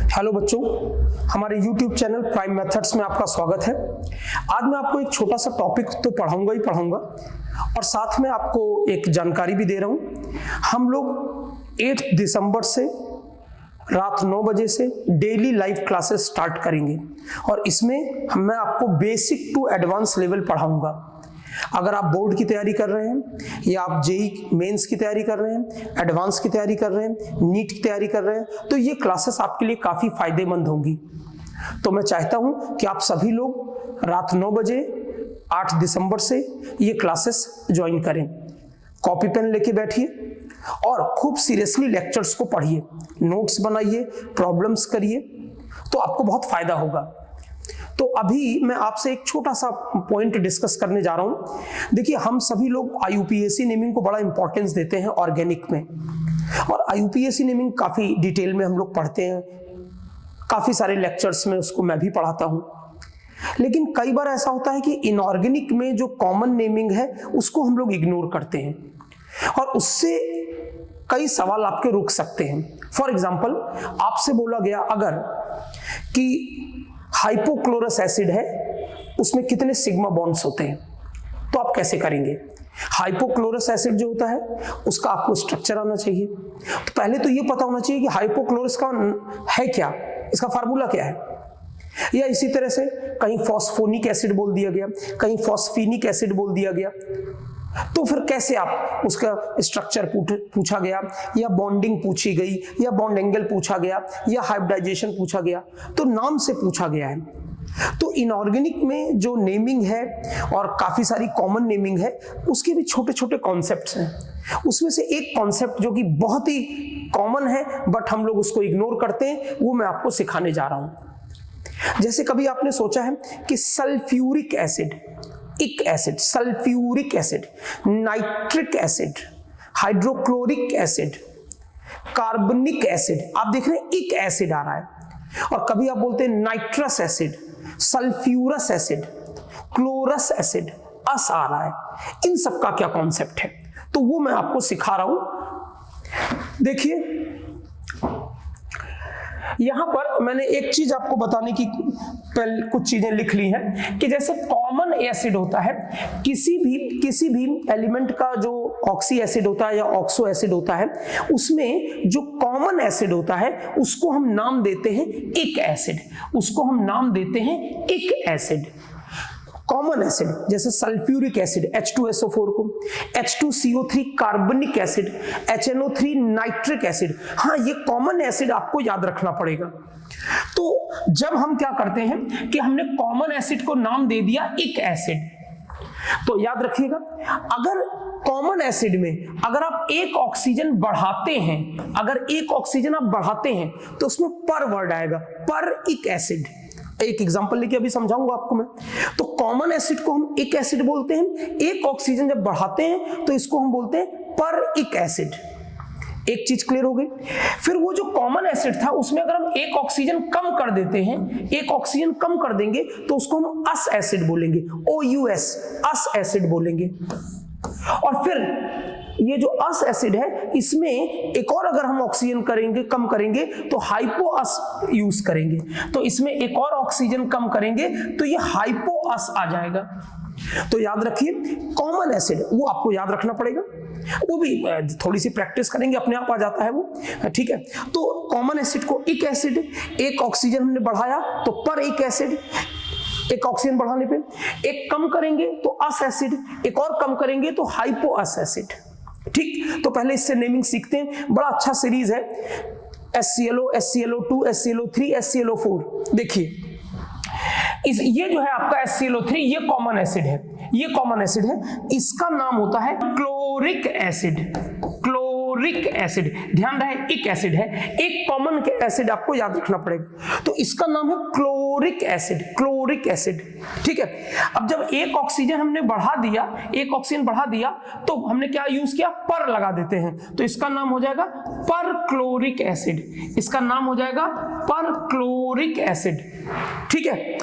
Hello बच्चों, हमारे YouTube channel prime methods में आपका स्वागत है। आज मैं आपको एक छोटा सा टॉपिक तो पढ़ाऊंगा और साथ में आपको एक जानकारी भी दे रहा हूं। हम लोग 8 दिसंबर से रात 9 बजे से डेली लाइव क्लासेस स्टार्ट करेंगे और इसमें मैं आपको बेसिक टू एडवांस लेवल पढ़ाऊंगा। अगर आप बोर्ड की तैयारी कर रहे हैं या आप जेईई मेंस की तैयारी कर रहे हैं, एडवांस की तैयारी कर रहे हैं, नीट की तैयारी कर रहे हैं, तो ये क्लासेस आपके लिए काफ़ी फायदेमंद होंगी। तो मैं चाहता हूं कि आप सभी लोग रात 9 बजे 8 दिसंबर से ये क्लासेस ज्वाइन करें। कॉपी पेन लेके बैठिए और खूब सीरियसली लेक्चर्स को पढ़िए, नोट्स बनाइए, प्रॉब्लम्स करिए, तो आपको बहुत फायदा होगा। तो अभी मैं आपसे एक छोटा सा पॉइंट डिस्कस करने जा रहा हूं। देखिए, हम सभी लोग IUPAC नेमिंग को बड़ा इंपॉर्टेंस देते हैं ऑर्गेनिक में, और IUPAC नेमिंग काफी डिटेल में हम लोग पढ़ते हैं, काफी सारे लेक्चर्स में उसको मैं भी पढ़ाता हूं। लेकिन कई बार ऐसा होता है कि इनऑर्गेनिक में जो कॉमन नेमिंग है उसको हम लोग इग्नोर करते हैं और उससे कई सवाल आपके रुक सकते हैं। फॉर एग्जाम्पल, आपसे बोला गया अगर कि हाइपोक्लोरस एसिड है, उसमें कितने सिग्मा बॉन्ड्स होते हैं, तो आप कैसे करेंगे? हाइपोक्लोरस एसिड जो होता है उसका आपको स्ट्रक्चर आना चाहिए। तो पहले तो ये पता होना चाहिए कि हाइपोक्लोरस का है क्या, इसका फार्मूला क्या है। या इसी तरह से कहीं फॉस्फोनिक एसिड बोल दिया गया, कहीं फॉस्फीनिक एसिड बोल दिया गया, तो फिर कैसे आप उसका स्ट्रक्चर पूछा गया, या बॉन्डिंग पूछी गई, या बॉन्ड एंगल पूछा गया, या हाइब्रिडाइजेशन पूछा गया, तो नाम से पूछा गया है। तो इनऑर्गेनिक में जो नेमिंग है और काफी सारी कॉमन नेमिंग है, उसके भी छोटे छोटे कॉन्सेप्ट्स हैं। उसमें से एक कॉन्सेप्ट जो कि बहुत ही कॉमन है बट हम लोग उसको इग्नोर करते हैं, वो मैं आपको सिखाने जा रहा हूं। जैसे कभी आपने सोचा है कि सल्फ्यूरिक एसिड, इक acid, sulphuric acid, nitric acid, hydrochloric acid, कार्बनिक एसिड, आप देख रहे हैं इक एसिड आ रहा है। और कभी आप बोलते हैं nitrous acid, sulphurous acid, chlorous acid, ous आ रहा है। इन सब का क्या कॉन्सेप्ट है, तो वो मैं आपको सिखा रहा हूं। देखिए, यहां पर मैंने एक चीज आपको बताने की पहले कुछ चीजें लिख ली हैं कि जैसे कॉमन एसिड होता है, किसी भी एलिमेंट का जो ऑक्सी एसिड होता है या ऑक्सो एसिड होता है, उसमें जो कॉमन एसिड होता है उसको हम नाम देते हैं इक एसिड, उसको हम नाम देते हैं इक एसिड। कॉमन एसिड जैसे सल्फ्यूरिक एसिड H2SO4 को, H2CO3 कार्बनिक एसिड, HNO3 नाइट्रिक एसिड। हाँ, ये कॉमन एसिड आपको याद रखना पड़ेगा। तो जब हम क्या करते हैं कि हमने कॉमन एसिड को नाम दे दिया इक एसिड, तो याद रखिएगा, अगर कॉमन एसिड में अगर आप एक ऑक्सीजन बढ़ाते हैं, अगर एक ऑक्सीजन आप बढ़ाते हैं तो उसमें पर वर्ड आएगा, पर इक एसिड। एक एग्जांपल लेके अभी समझाऊंगा आपको मैं। तो कॉमन एसिड को हम इक एसिड बोलते हैं, एक ऑक्सीजन जब बढ़ाते हैं तो इसको हम बोलते हैं पर इक एसिड। एक चीज क्लियर हो गई। फिर वो जो कॉमन एसिड था उसमें अगर हम एक ऑक्सीजन कम कर देते हैं, एक ऑक्सीजन कम कर देंगे तो उसको हम अस एसिड बोलेंगे, OUS, अस एसिड बोलेंगे। और फिर ये जो अस एसिड है, इसमें एक और अगर हम ऑक्सीजन करेंगे, कम करेंगे तो हाइपो अस यूज करेंगे, तो इसमें एक और ऑक्सीजन कम करेंगे तो ये हाइपो अस आ जाएगा। तो याद रखिए, कॉमन एसिड वो आपको याद रखना पड़ेगा, वो भी थोड़ी सी प्रैक्टिस करेंगे अपने आप आ जाता है वो, ठीक है। तो कॉमन एसिड को इक एसिड, एक ऑक्सीजन हमने बढ़ाया तो पर इक एसिड, एक ऑक्सीजन बढ़ाने पे, एक कम करेंगे तो अस एसिड, एक और कम करेंगे तो हाइपो अस एसिड। ठीक, तो पहले इससे नेमिंग सीखते हैं। बड़ा अच्छा सीरीज है, HClO, HClO2, HClO3, HClO4। देखिए, ये जो है आपका HClO3, ये कॉमन एसिड है, ये कॉमन एसिड है, इसका नाम होता है क्लोरिक एसिड। क्लोरिक एसिड, ध्यान रहे इक एसिड है, एक कॉमन एसिड आपको याद रखना पड़ेगा, तो इसका नाम है क्लोरिक एसिड, क्लोरिक एसिड। ठीक है, अब जब एक ऑक्सीजन हमने बढ़ा दिया, एक ऑक्सीजन बढ़ा दिया तो हमने क्या यूज किया, पर लगा देते हैं, तो इसका नाम हो जाएगा पर क्लोरिक एसिड, इसका नाम हो जाएगा पर क्लोरिक एसिड। ठीक है,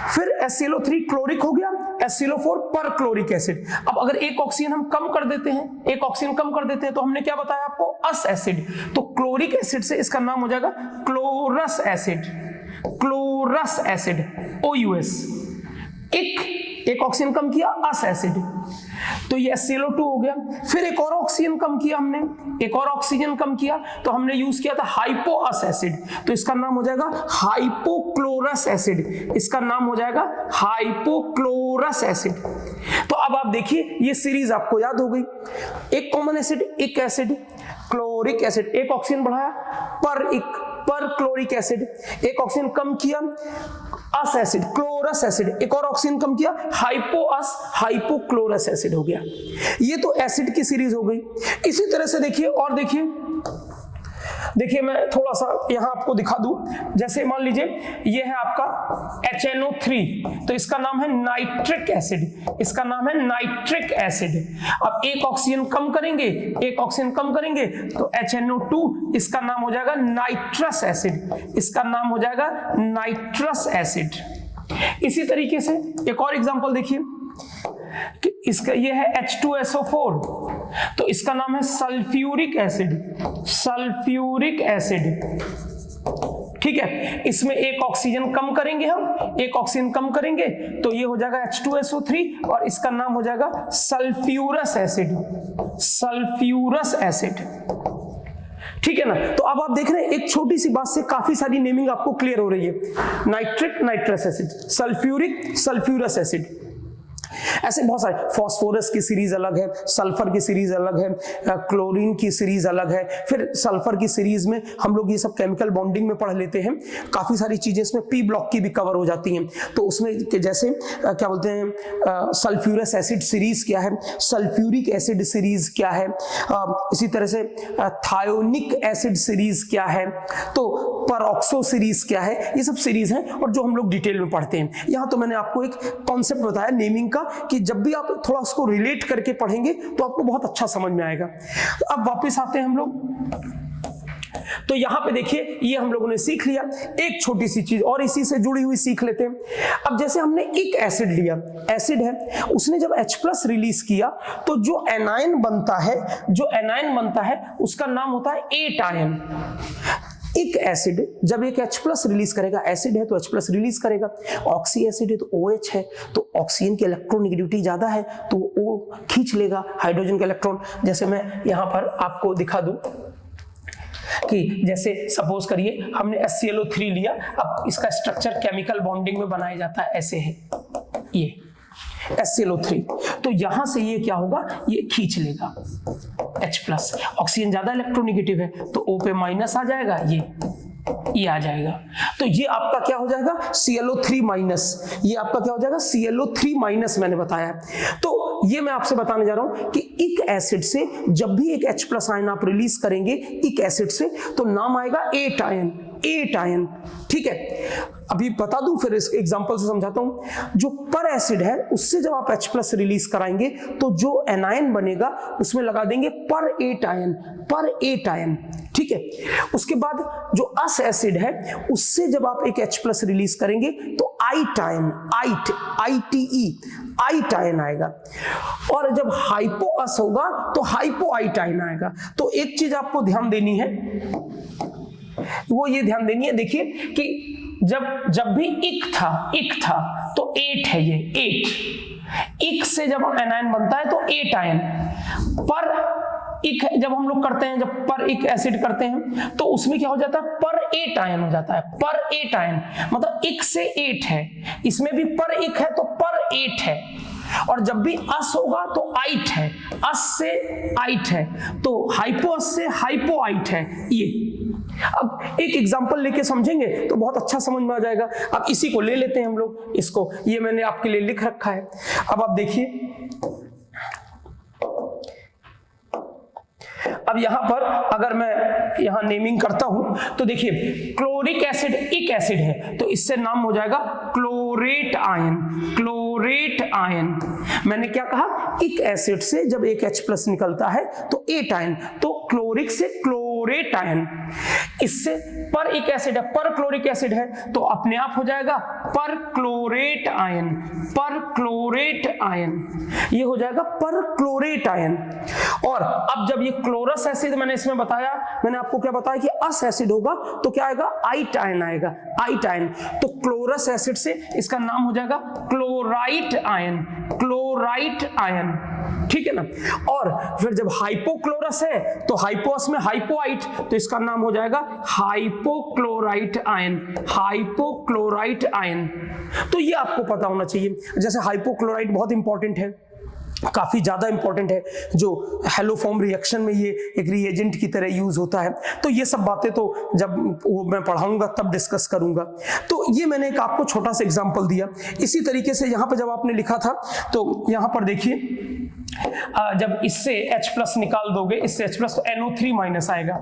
फिर HClO3 क्लोरिक हो गया, HClO4 पर क्लोरिक एसिड। अब अगर एक ऑक्सीजन हम कम कर देते हैं, एक ऑक्सीजन कम कर देते हैं तो हमने क्या बताया आपको, अस एसिड, तो क्लोरिक एसिड से इसका नाम हो जाएगा chlo chlorous acid, chlorous acid OUS, एक ऑक्सीजन कम किया अस एसिड, तो ये HClO2 हो गया। फिर एक और ऑक्सीजन कम किया हमने, एक और ऑक्सीजन कम किया तो हमने यूज किया था हाइपोअस एसिड, तो इसका नाम हो जाएगा हाइपोक्लोरस एसिड, इसका नाम हो जाएगा हाइपोक्लोरस एसिड। तो अब आप देखिए ये सीरीज आपको याद हो गई, एक कॉमन एसिड, एक एसिड, क्लोरिक एसिड, एक ऑक्सीजन बढ़ाया पर क्लोरिक एसिड, एक ऑक्सीजन कम किया अस एसिड, क्लोरस एसिड, एक और ऑक्सीजन कम किया हाइपोअस, हाइपोक्लोरस एसिड हो गया। ये तो एसिड की सीरीज हो गई। इसी तरह से देखिए और देखिए मैं थोड़ा सा यहां आपको दिखा दूं, जैसे मान लीजिए ये है आपका HNO3, तो इसका नाम है नाइट्रिक एसिड, इसका नाम है नाइट्रिक एसिड। अब एक ऑक्सीजन कम करेंगे, एक ऑक्सीजन कम करेंगे तो HNO2, इसका नाम हो जाएगा नाइट्रस एसिड, इसका नाम हो जाएगा नाइट्रस एसिड। इसी तरीके से एक और एग्जांपल देखिए कि इसका ये है H2SO4, तो इसका नाम है सल्फ्यूरिक एसिड, सल्फ्यूरिक एसिड। ठीक है, इसमें एक ऑक्सीजन कम करेंगे हम, एक ऑक्सीजन कम करेंगे तो ये हो जाएगा H2SO3 और इसका नाम हो जाएगा सल्फ्यूरस एसिड, सल्फ्यूरस एसिड। ठीक है ना। तो अब आप देख रहे हैं एक छोटी सी बात से काफी सारी नेमिंग आपको क्लियर हो रही है। Nitric nitrous acid, sulphuric sulphurous acid, ऐसे बहुत सारे, फास्फोरस की सीरीज अलग है, सल्फर की सीरीज अलग है, क्लोरीन की सीरीज अलग है, फिर सल्फर की सीरीज में हम लोग ये सब केमिकल बॉन्डिंग में पढ़ लेते हैं, काफी सारी चीजें इसमें पी ब्लॉक की भी कवर हो जाती हैं। तो उसमें जैसे क्या बोलते हैं सल्फ्यूरस एसिड सीरीज क्या है, सल्फ्यूरिक एसिड सीरीज क्या है, इसी तरह से थायोनिक एसिड सीरीज क्या है, तो परऑक्सो सीरीज क्या है, ये सब सीरीज हैं और जो हम लोग डिटेल में पढ़ते हैं। यहाँ तो मैंने आपको एक कॉन्सेप्ट बताया नेमिंग का कि जब भी आप थोड़ा उसको रिलेट करके पढ़ेंगे तो आपको बहुत अच्छा समझ में आएगा। तो अब वापस आते हैं हम लोग, तो यहां पे देखिए ये हम लोगों ने सीख लिया। एक छोटी सी चीज और इसी से जुड़ी हुई सीख लेते हैं। अब जैसे हमने एक एसिड लिया, एसिड है, उसने जब H+ रिलीज किया तो जो एनायन बनता है, जो एनायन बनता है उसका नाम होता है एट आयन। एक एसिड जब एक H+ रिलीज करेगा, एसिड है तो H+ रिलीज करेगा, ऑक्सी एसिड है तो OH है, तो ऑक्सीजन की इलेक्ट्रोनेगेटिविटी ज्यादा है तो वो खींच लेगा हाइड्रोजन का इलेक्ट्रॉन। जैसे मैं यहां पर आपको दिखा दूं कि जैसे सपोज करिए हमने HClO3 लिया, अब इसका स्ट्रक्चर केमिकल बॉन्डिंग में बनाया जाता है, ऐसे है ये HClO3, तो यहां से ये क्या होगा, ये खींच लेगा H+, ऑक्सीजन ज्यादा इलेक्ट्रोनेगेटिव है तो O पे माइनस आ जाएगा, ये आ जाएगा, तो ये आपका क्या हो जाएगा ClO3-, ये आपका क्या हो जाएगा ClO3-, मैंने बताया। तो ये मैं आपसे बताने जा रहा हूं कि एक एसिड से जब भी एक H+ आयन आप रिलीज करेंगे एक एसिड से तो नाम आएगा एट आयन, एट आयन। ठीक है, अभी बता दूं फिर इस एग्जांपल से समझाता हूं। जो पर एसिड है उससे जब आप H+ रिलीज कराएंगे तो जो एनायन बनेगा उसमें लगा देंगे पर एट आयन, पर एट आयन। ठीक है, उसके बाद जो अस एसिड है उससे जब आप एक H+ रिलीज करेंगे तो आइट आयन, ITE, आइट आयन आएगा, और जब हाइपोअस होगा तो हाइपोआइट आयन आएगा। तो एक चीज आपको ध्यान देनी है, वो ये ध्यान देनी है, देखिए कि जब भी इक था तो एट है, ये एट, इक से जब एनायन बनता है तो एट आयन, पर इक जब हम लोग करते हैं, जब पर इक एसिड करते हैं तो उसमें क्या हो जाता है, पर एट आयन हो जाता है, पर एट आयन, मतलब इक से एट है, इसमें भी पर इक है तो पर एट है, और जब भी अस होगा तो आइट है, अस से आइट है, तो हाइपोअस से हाइपोआइट है ये। अब एक एग्जांपल लेके समझेंगे तो बहुत अच्छा समझ में आ जाएगा। अब इसी को ले लेते हैं हम लोग, इसको ये मैंने आपके लिए लिख रखा है। अब आप देखिए, अब यहां पर अगर मैं यहां नेमिंग करता हूं तो देखिए क्लोरिक एसिड एक एसिड है तो इससे नाम हो जाएगा क्लोरेट आयन, क्लोरेट आयन। मैंने क्या कहा, एक एसिड से जब एक H+ निकलता है तो एट आयन, तो क्लोरिक से क्लोरेट आयन। इससे पर एक एसिड है, पर क्लोरिक एसिड है तो अपने आप हो जाएगा परक्लोरेट आयन, परक्लोरेट आयन, ये हो जाएगा परक्लोरेट आयन। और अब जब ये क्लोरस एसिड मैंने इसमें बताया, मैंने आपको क्या बताया कि अस एसिड होगा तो क्या आएगा, आइट आयन आएगा, आइट आयन। तो क्लोरस एसिड से इसका नाम हो जाएगा क्लोराइट आयन, क्लोराइट आयन, ठीक है ना। और फिर जब हाइपोक्लोरस है तो हाइपोस में हाइपोआइट, तो इसका नाम हो जाएगा हाइपोक्लोराइट आयन, हाइपोक्लोराइट आयन। तो ये आपको पता होना चाहिए। जैसे हाइपोक्लोराइट बहुत इंपॉर्टेंट है, काफी ज्यादा इंपॉर्टेंट है, जो हेलोफॉर्म रिएक्शन में ये एक रिएजेंट की तरह यूज होता है। तो ये सब बातें तो जब वो मैं पढ़ाऊंगा तब डिस्कस करूंगा। तो ये मैंने एक आपको छोटा सा एग्जांपल दिया। इसी तरीके से यहाँ पर जब आपने लिखा था तो यहाँ पर देखिए, जब इससे H+ निकाल दोगे, इससे H+ तो NO3 माइनस आएगा,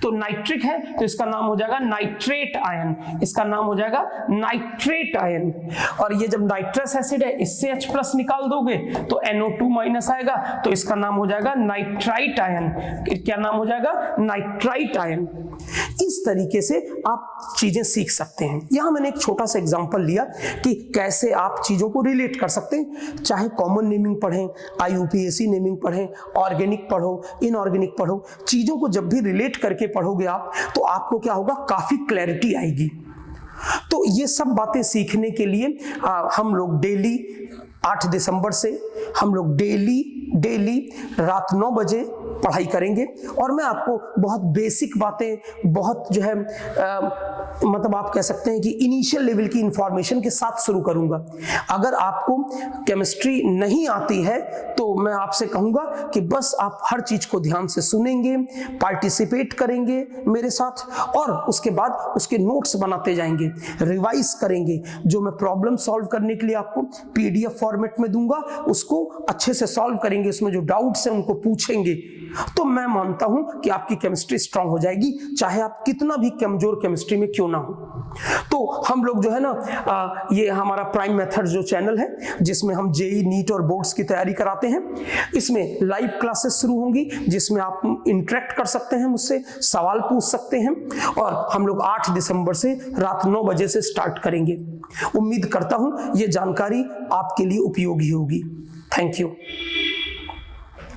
तो नाइट्रिक है तो इसका नाम हो जाएगा नाइट्रेट आयन, इसका नाम हो जाएगा नाइट्रेट आयन। और ये जब नाइट्रस एसिड है, इससे H+ निकाल दोगे तो NO2 माइनस आएगा, तो इसका नाम हो जाएगा नाइट्राइट आयन। क्या नाम हो जाएगा, नाइट्राइट आयन। इस तरीके से आप चीजें सीख सकते हैं। यहां मैंने एक छोटा सा एग्जांपल लिया कि कैसे आप चीजों को रिलेट कर सकते हैं, चाहे कॉमन नेमिंग पढ़ें, IUPAC नेमिंग पढ़ें, ऑर्गेनिक पढ़ो, इनऑर्गेनिक पढ़ो, चीजों को जब भी रिलेट करके पढ़ोगे आप, तो आपको क्या होगा, काफी क्लैरिटी आएगी। तो ये सब बातें सीखने के लिए हम लोग डेली 8 दिसंबर से हम लोग डेली रात 9 बजे पढ़ाई करेंगे। और मैं आपको बहुत बेसिक बातें, बहुत जो है मतलब आप कह सकते हैं कि इनिशियल लेवल की इंफॉर्मेशन के साथ शुरू करूंगा। अगर आपको केमिस्ट्री नहीं आती है तो मैं आपसे कहूंगा कि बस आप हर चीज को ध्यान से सुनेंगे, पार्टिसिपेट करेंगे मेरे साथ, और उसके बाद उसके नोट्स बनाते जाएंगे, रिवाइज करेंगे। जो मैं प्रॉब्लम सॉल्व करने के लिए आपको PDF फॉर्मेट में दूंगा, उसको अच्छे से सॉल्व करेंगे, उसमें जो डाउट्स हैं उनको पूछेंगे, तो मैं मानता हूं कि आपकी केमिस्ट्री स्ट्रांग हो जाएगी, चाहे आप कितना भी कमजोर केमिस्ट्री में क्यों ना हो। तो हम लोग जो है ना, ये हमारा प्राइम मेथड जो चैनल है, जिसमें हम JEE, नीट और बोर्ड्स की तैयारी कराते हैं, इसमें लाइव क्लासेस शुरू होंगी, जिसमें आप इंटरेक्ट कर सकते हैं, मुझसे सवाल पूछ सकते हैं। और हम लोग 8 दिसंबर से रात 9 बजे से स्टार्ट करेंगे। उम्मीद करता हूं ये जानकारी आपके लिए उपयोगी होगी। Thank you.